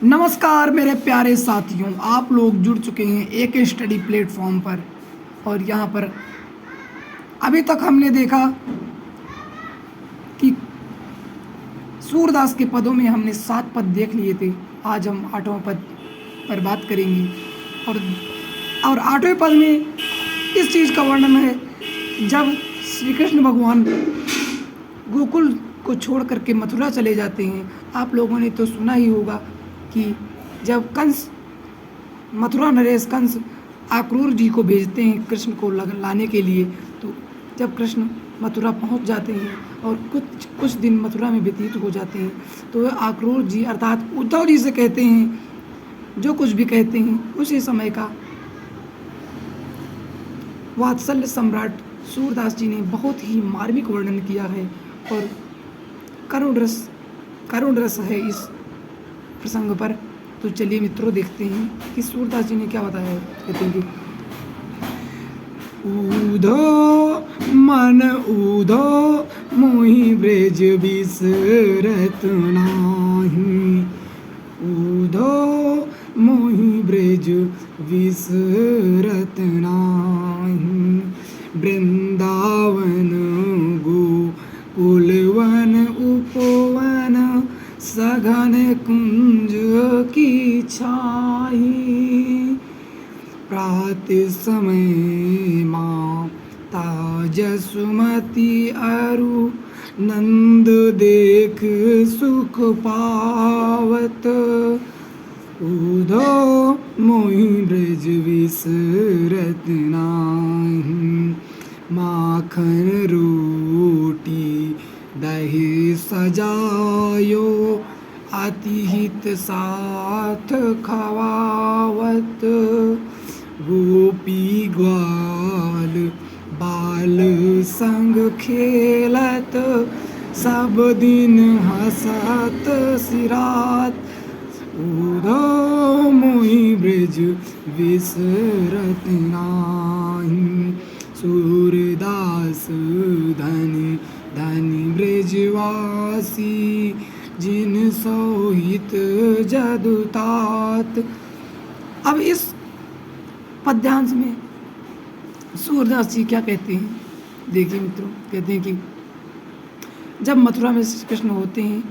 नमस्कार मेरे प्यारे साथियों, आप लोग जुड़ चुके हैं एक स्टडी प्लेटफॉर्म पर। और यहाँ पर अभी तक हमने देखा कि सूरदास के पदों में हमने 7 पद देख लिए थे। आज हम 8वें पद पर बात करेंगे। और 8वें पद में इस चीज़ का वर्णन है, जब श्री कृष्ण भगवान गोकुल को छोड़ करके मथुरा चले जाते हैं। आप लोगों ने तो सुना ही होगा कि जब कंस, मथुरा नरेश कंस आक्रूर जी को भेजते हैं कृष्ण को लाने के लिए, तो जब कृष्ण मथुरा पहुंच जाते हैं और कुछ दिन मथुरा में व्यतीत हो जाते हैं, तो आक्रूर जी अर्थात उद्धव जी से कहते हैं, जो कुछ भी कहते हैं उसी समय का वात्सल्य सम्राट सूरदास जी ने बहुत ही मार्मिक वर्णन किया है और करुण रस है इस प्रसंग पर। तो चलिए मित्रों, देखते हैं कि सूरदास जी ने क्या बताया है। कहते हैं कि ऊधो मन ऊधो मोहि ब्रज बिसरत नाही, ऊधो मोहि ब्रज विसरत नाही, वृंदावन गोकुलवन उपवन सघन कुंज की छाई, प्रात समय माता जसुमती अरु नंद देख सुख पावत, ऊधो मोहि ब्रज विसरत नाही, माखन रोटी दही सजायो अति हित साथ खवावत, गोपी ग्वाल बाल संग खेलत, सब दिन हंसत सिरात, ऊधो मोहि ब्रज विसरत नाही, सूरदास धनी धनी ब्रजवासी जिन सोहित जदुतात। अब इस पद्यांश में सूरदास जी क्या कहते हैं, देखिए मित्रों। कहते हैं कि जब मथुरा में श्री कृष्ण होते हैं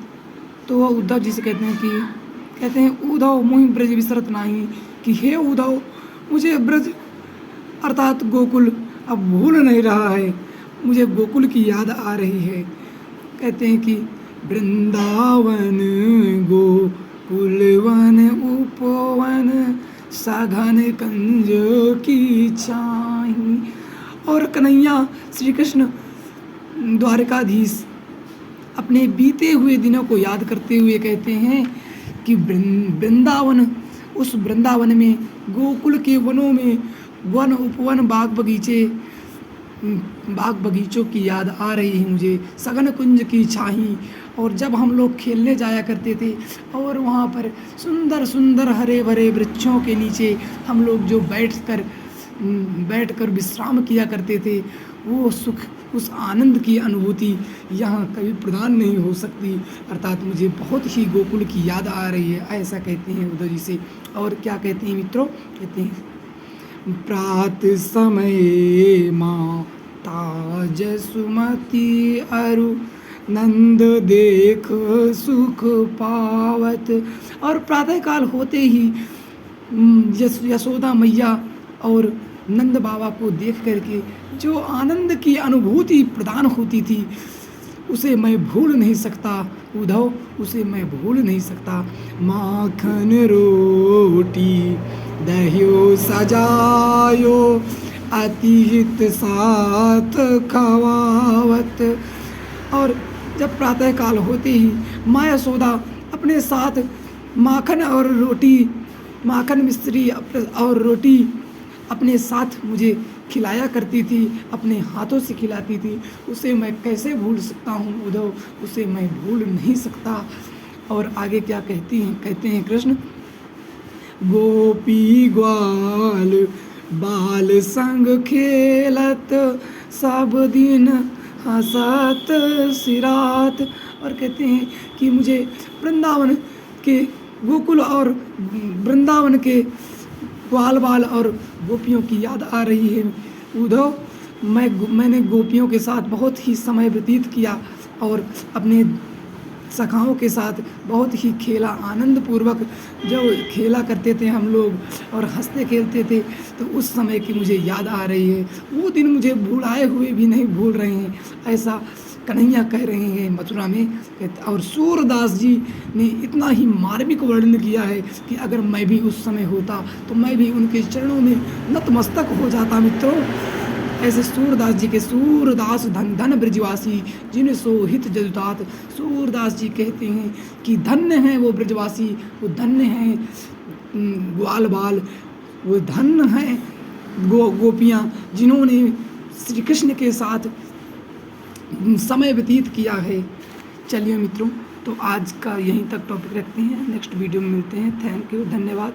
तो वह उद्धव जी से कहते हैं उद्धव मोहि ब्रज विसरत नाही, कि हे उद्धव, मुझे ब्रज अर्थात गोकुल अब भूल नहीं रहा है, मुझे गोकुल की याद आ रही है। कहते हैं कि वृंदावन गोकुलवन उपवन सघन कंज की छाई। और कन्हैया श्री कृष्ण द्वारकाधीश अपने बीते हुए दिनों को याद करते हुए कहते हैं कि वृंदावन, उस वृंदावन में, गोकुल के वनों में, वन उपवन बाग बगीचों की याद आ रही है मुझे, सघन कुंज की छाई। और जब हम लोग खेलने जाया करते थे और वहाँ पर सुंदर सुंदर हरे भरे वृक्षों के नीचे हम लोग जो बैठकर विश्राम किया करते थे, वो सुख, उस आनंद की अनुभूति यहाँ कभी प्रदान नहीं हो सकती। अर्थात मुझे बहुत ही गोकुल की याद आ रही है, ऐसा कहते हैं उद्धव जी से। और क्या कहते हैं मित्रों, कहते हैं प्रात समय माता जसुमती अरु नंद देख सुख पावत। और प्रातःकाल होते ही यशोदा मैया और नंद बाबा को देख करके जो आनंद की अनुभूति प्रदान होती थी, उसे मैं भूल नहीं सकता उद्धव, उसे मैं भूल नहीं सकता। माखन रोटी दहियो सजायो अति हित साथ खवावत। और जब प्रातःकाल होते ही माँ यशोदा अपने साथ माखन मिश्री और रोटी अपने साथ मुझे खिलाया करती थी, अपने हाथों से खिलाती थी, उसे मैं कैसे भूल सकता हूँ उद्धव, उसे मैं भूल नहीं सकता। और आगे क्या कहते हैं कृष्ण, गोपी ग्वाल बाल संग खेलत, सब दिन हंसत सिरात। और कहते हैं कि मुझे वृंदावन के गोकुल और वृंदावन के ग्वाल बाल और गोपियों की याद आ रही है उद्धव। मैंने गोपियों के साथ बहुत ही समय व्यतीत किया और अपने सखाओं के साथ बहुत ही खेला, आनंद पूर्वक जो खेला करते थे हम लोग और हंसते खेलते थे, तो उस समय की मुझे याद आ रही है। वो दिन मुझे भुलाए हुए भी नहीं भूल रहे हैं, ऐसा कन्हैया कह रहे हैं मथुरा में। और सूरदास जी ने इतना ही मार्मिक वर्णन किया है कि अगर मैं भी उस समय होता तो मैं भी उनके चरणों में नतमस्तक हो जाता मित्रों। ऐसे सूरदास जी के सूरदास धन धन ब्रजवासी जिन सो हित जदुतात। सूरदास जी कहते हैं कि धन्य हैं वो ब्रजवासी, वो धन्य हैं ग्वाल बाल, वो धन्य हैं गोपियाँ जिन्होंने श्री कृष्ण के साथ समय व्यतीत किया है। चलिए मित्रों, तो आज का यहीं तक टॉपिक रखते हैं, नेक्स्ट वीडियो में मिलते हैं। थैंक यू, धन्यवाद।